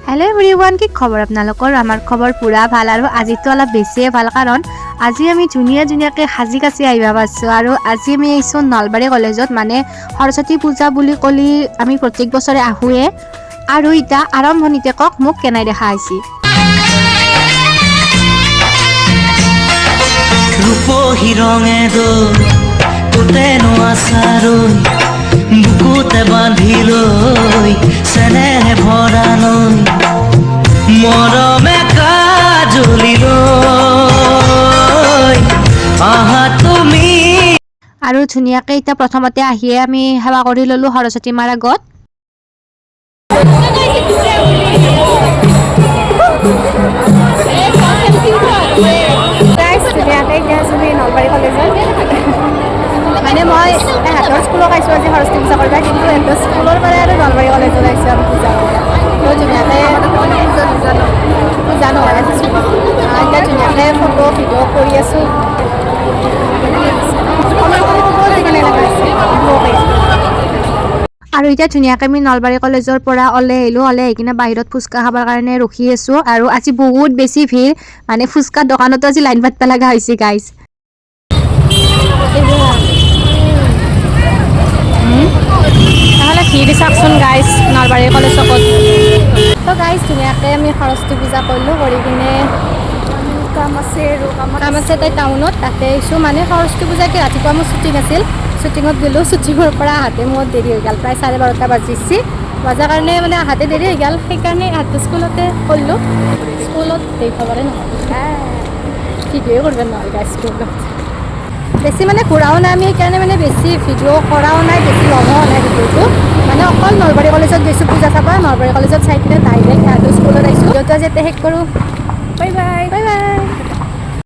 hello everyone की खबर आपनालोकर आमार खबर पूरा ভাল আৰু আজিতো অলপ বেছিয়ে ভাল কাৰণ আজি আমি ধুনিয়াকে হাজি কাছি আইবা পাৰছো আৰু আজি আমি আইছো নলবাৰী কলেজত মানে সৰস্বতী পূজা বুলি কলি আমি প্ৰত্যেক বছৰে আহুৱে আৰু ইটা আৰম্ভণিতে কক মোক কেনাই দেখা আইছি ৰূপহী ৰঙে দো তোতেনো আসাৰই বুকুতে বাঁধিলৈ চেনেহে ভৰা লৈ মৰমে কাজলিলৈ আহা তুমি আৰু ধুনিয়াকে ইটা প্ৰথমতে আহিয়ে আমি সেৱা কৰি ললো সৰস্বতী মাৰ আগত নলবাৰী কলেজত মানে মই হাতৰ স্কুলত আইছো আজি সৰস্বতী পূজা কৰিব কিন্তু এহঁতৰ স্কুলৰ পৰা আৰু নলবাৰী কলেজত আইছো আমি পূজা কৰিব ধুনীয়াকৈ পূজা নহয় এতিয়া ধুনীয়াকৈ ফটো ভিডিঅ' কৰি আছো আৰু এতিয়া ধুনীয়াকৈ আমি নলবাৰী কলেজৰ পৰা ওলাই আহি কিনে বাহিৰত ফুচকা খাবৰ কাৰণে ৰখি আছো আৰু আজি বহুত বেছি ভিৰ মানে ফুচকা দোকানতো আজি লাইন পাতিব লগা হৈছে গাইজ তাহলে ভিৰ চাওকচোন গাইজ নলবাৰী কলেজ চকত তো গাইজ ধুনীয়াকৈ আমি সৰস্বতী পূজা কৰিলোঁ কৰি কিনে কাম আছে তাই টাউনত তাতে আহিছোঁ মানে সৰস্বতী পূজাকে ৰাতিপুৱা মোৰ শ্বুটিং আছিল শ্বুটিঙত গ'লোঁ শ্বুটিঙৰ পৰা আহাতে মোৰ দেৰি হৈ গ'ল প্ৰায় 12:30 বাজিছে বজাৰ কাৰণে মানে আহাতে দেৰি হৈ গ'ল সেইকাৰণে আহাতে স্কুলতে কৰিলোঁ স্কুলত দেখুৱাবলে নহয় ভিডিঅ'ই কৰিব নহয় গাইজ স্কুলত বেছি মানে ঘূৰাও নাই আমি সেইকাৰণে মানে বেছি ভিডিঅ' কৰাও নাই বেছি লগাও নাই ভিডিঅ'টো মানে অকল নলবাৰী কলেজত গৈছোঁ পূজা চাবা নলবাৰী কলেজত চাই কিনে ডাইৰেক্ট স্কুলত আহিছোঁ ভিডিঅ'টো আজি শেষ কৰোঁ বাই বাই